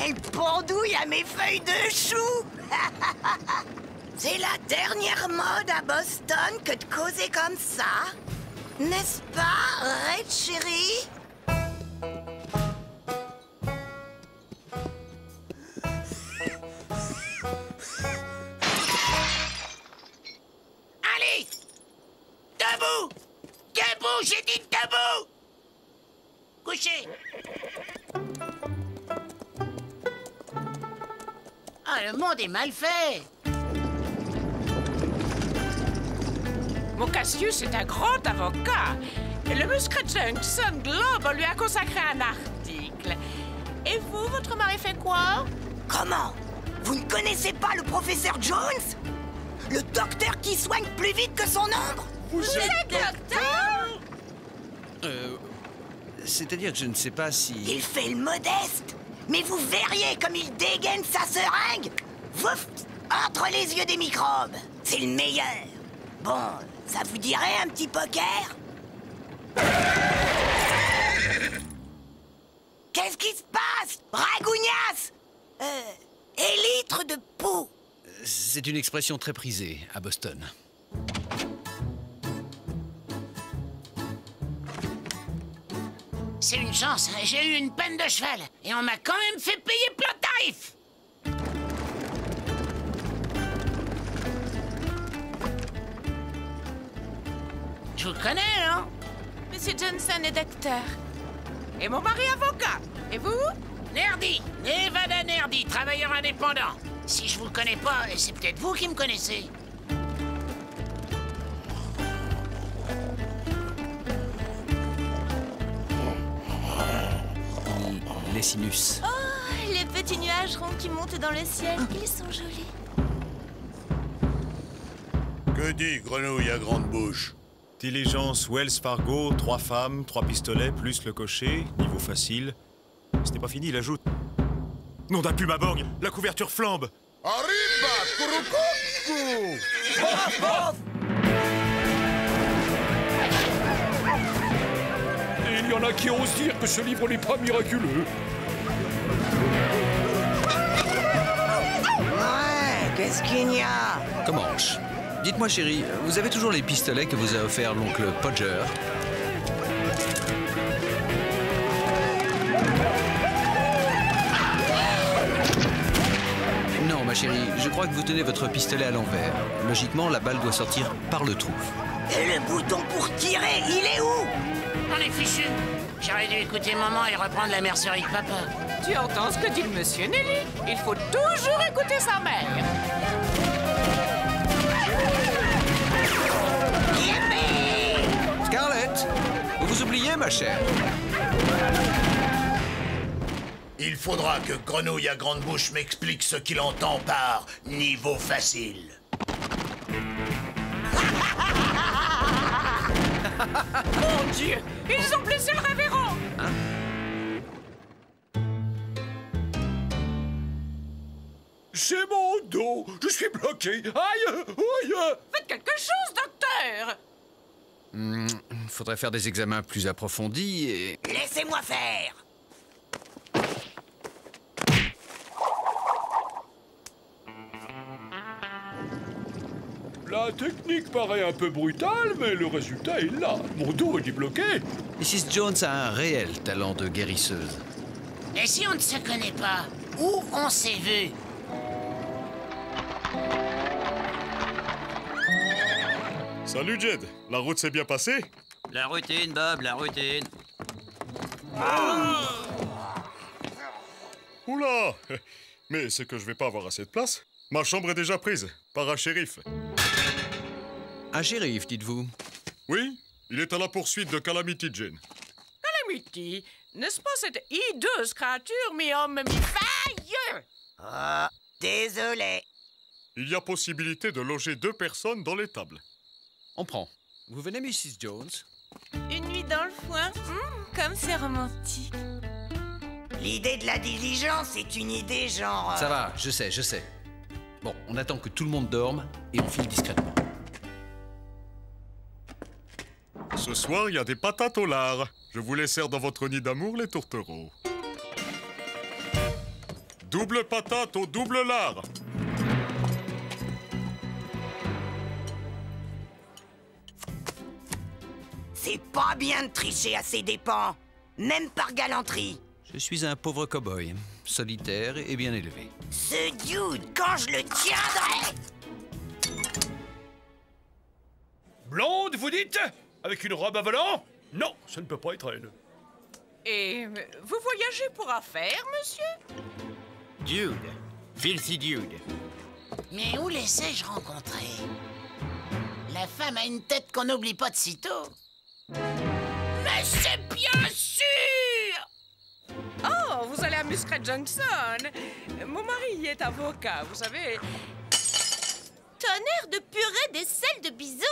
Elle pendouille à mes feuilles de chou. C'est la dernière mode à Boston que de causer comme ça. N'est-ce pas, Red chérie? Allez! Debout! Debout, j'ai dit debout! Couché! Ah, le monde est mal fait. Mon Cassius est un grand avocat. Et le Muscrat Johnson Globe lui a consacré un article. Et vous, votre mari fait quoi? Comment? Vous ne connaissez pas le professeur Jones? Le docteur qui soigne plus vite que son ombre? Vous êtes docteur? C'est-à-dire que je ne sais pas si... Il fait le modeste. Mais vous verriez comme il dégaine sa seringue. Vouf! Entre les yeux des microbes. C'est le meilleur. Bon, ça vous dirait un petit poker? Qu'est-ce qui se passe? Ragougnasse! Élytre de peau. C'est une expression très prisée à Boston. C'est une chance, j'ai eu une peine de cheval. Et on m'a quand même fait payer plein tarif. Je vous connais, non? Monsieur Johnson est docteur. Et mon mari avocat. Et vous? Nerdy, Nevada Nerdy, travailleur indépendant. Si je vous connais pas, c'est peut-être vous qui me connaissez. Les sinus. Oh, les petits nuages ronds qui montent dans le ciel, ils sont jolis. Que dit Grenouille à grande bouche? Diligence Wells Fargo, 3 femmes, 3 pistolets, plus le cocher, niveau facile. Ce n'est pas fini, il ajoute. Nom d'un plume à borgne, la couverture flambe. Arriba, Kurukuku! Et il y en a qui osent dire que ce livre n'est pas miraculeux. Qu'est-ce qu'il y a? Comanche. Dites-moi, chérie, vous avez toujours les pistolets que vous a offert l'oncle Podger? Non, ma chérie, je crois que vous tenez votre pistolet à l'envers. Logiquement, la balle doit sortir par le trou. Et le bouton pour tirer, il est où? On est fichu. J'aurais dû écouter maman et reprendre la mercerie de papa. Tu entends ce que dit le monsieur, Nelly? Il faut toujours écouter sa mère. Scarlett, vous vous oubliez, ma chère? Il faudra que Grenouille à grande bouche m'explique ce qu'il entend par niveau facile. Mon Dieu! Ils ont blessé le révérend! Hein? C'est mon dos. Je suis bloqué. Aïe, aïe. Faites quelque chose, docteur! Faudrait faire des examens plus approfondis et... Laissez-moi faire! La technique paraît un peu brutale, mais le résultat est là. Mon dos est débloqué. Mrs. Jones a un réel talent de guérisseuse. Et si on ne se connaît pas, où on s'est vu? Salut Jed, la route s'est bien passée? La routine, Bob, la routine. Oula! Mais c'est que je vais pas avoir assez de place. Ma chambre est déjà prise, par un shérif. Un shérif, dites-vous? Oui, il est à la poursuite de Calamity Jane. Calamity, n'est-ce pas cette hideuse créature mi-homme, mi-faille? Ah, désolé. Il y a possibilité de loger 2 personnes dans l'étable. On prend. Vous venez, Mrs. Jones? Une nuit dans le foin, comme c'est romantique. L'idée de la diligence est une idée genre... Ça va, je sais, je sais. Bon, on attend que tout le monde dorme et on file discrètement. Ce soir, il y a des patates au lard. Je vous les sers dans votre nid d'amour, les tourtereaux. Double patate au double lard. C'est pas bien de tricher à ses dépens, même par galanterie. Je suis un pauvre cow-boy, solitaire et bien élevé. Ce dude, quand je le tiendrai... Blonde, vous dites? Avec une robe à volant? Non, ça ne peut pas être elle. Et vous voyagez pour affaires, monsieur? Dude. Filthy Dude. Mais où les ai-je rencontrés? La femme a une tête qu'on n'oublie pas de sitôt. Mais c'est bien sûr! Oh, vous allez à Muskrat Junction. Mon mari y est avocat, vous savez. Tonnerre de purée des selles de bison!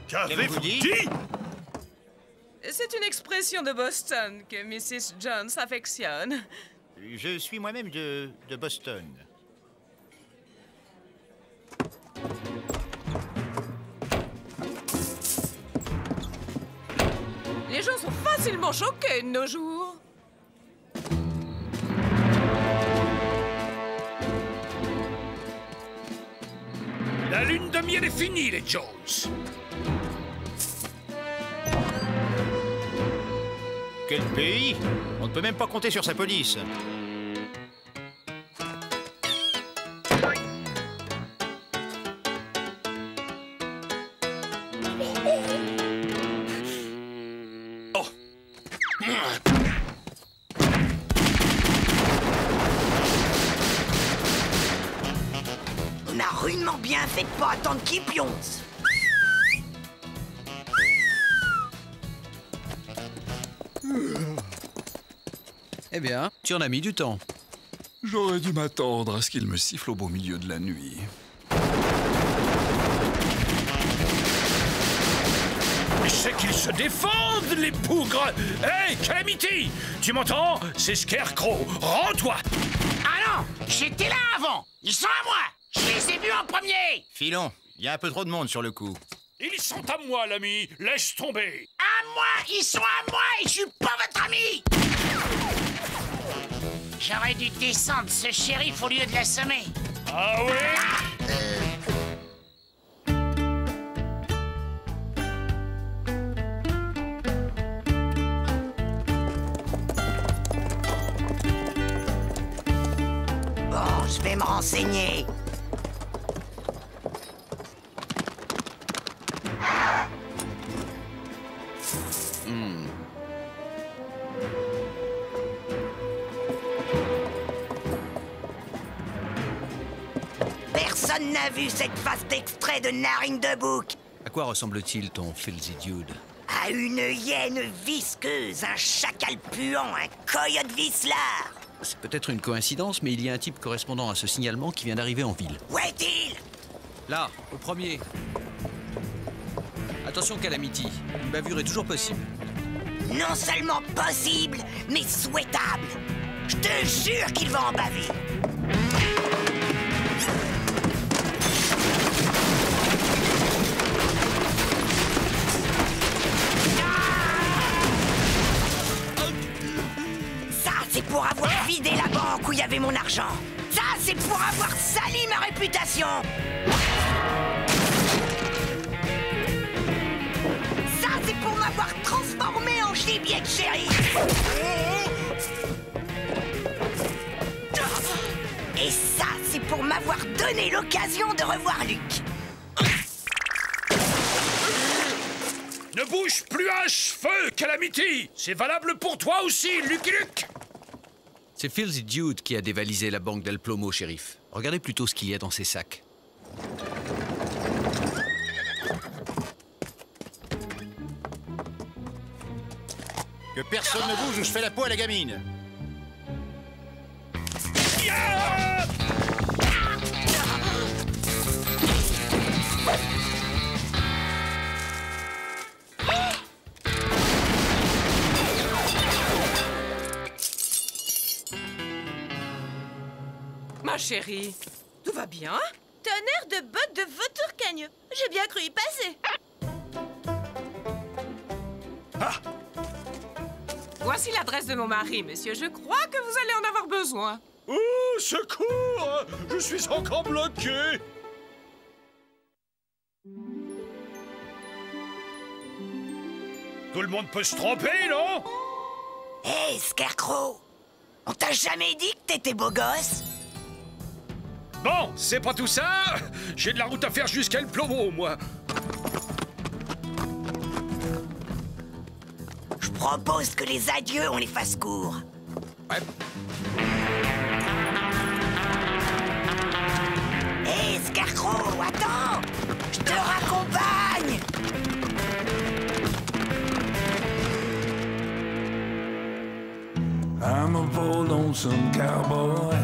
Qu'avez-vous dit? C'est une expression de Boston que Mrs. Jones affectionne. Je suis moi-même de Boston. Les gens sont facilement choqués de nos jours. La lune de miel est finie, les Jones. Quel pays? On ne peut même pas compter sur sa police. On a rudement bien fait de pas attendre qu'il pionce. Eh bien, tu en as mis du temps. J'aurais dû m'attendre à ce qu'il me siffle au beau milieu de la nuit. C'est qu'ils se défendent, les bougres. Hey, Calamity, tu m'entends? C'est Scarecrow. Rends-toi. Ah non! J'étais là avant! Ils sont à moi! Je les ai vus en premier! Filon, il y a un peu trop de monde sur le coup. Ils sont à moi, l'ami. Laisse tomber. À moi! Ils sont à moi et je suis pas votre ami! J'aurais dû descendre ce shérif au lieu de l'assommer. Ah oui? Bon, je vais me renseigner. Personne n'a vu cette face d'extrait de Narine de Bouc. À quoi ressemble-t-il ton Filthy Dude? À une hyène visqueuse, un chacal puant, un coyote vicelard. C'est peut-être une coïncidence, mais il y a un type correspondant à ce signalement qui vient d'arriver en ville. Où est-il? Là, au premier. Attention, Calamity, une bavure est toujours possible. Non seulement possible, mais souhaitable. Je te jure qu'il va en baver. Ça, c'est pour avoir vidé la banque où il y avait mon argent. Ça, c'est pour avoir sali ma réputation. Ça, c'est pour m'avoir transformé en gibier de shérif. Et ça, c'est pour m'avoir donné l'occasion de revoir Luc. Ne bouge plus un cheveu, Calamity! C'est valable pour toi aussi, Lucky Luke! C'est Filthy Dude qui a dévalisé la banque d'El Plomo, shérif. Regardez plutôt ce qu'il y a dans ses sacs. Que personne ne bouge ou je fais la peau à la gamine. Ma chérie, tout va bien? Tonnerre de bottes de vautour cagneux. J'ai bien cru y passer. Voici l'adresse de mon mari, monsieur. Je crois que vous allez en avoir besoin. Oh, secours! Je suis encore bloqué! Tout le monde peut se tromper, non? Hé, Scarecrow! On t'a jamais dit que t'étais beau gosse? Bon, c'est pas tout ça. J'ai de la route à faire jusqu'à El Plomo, moi. Je propose que les adieux, on les fasse courts. Ouais. Hé, Scarecrow, attends! Je te raccompagne! I'm a bold lonesome cowboy.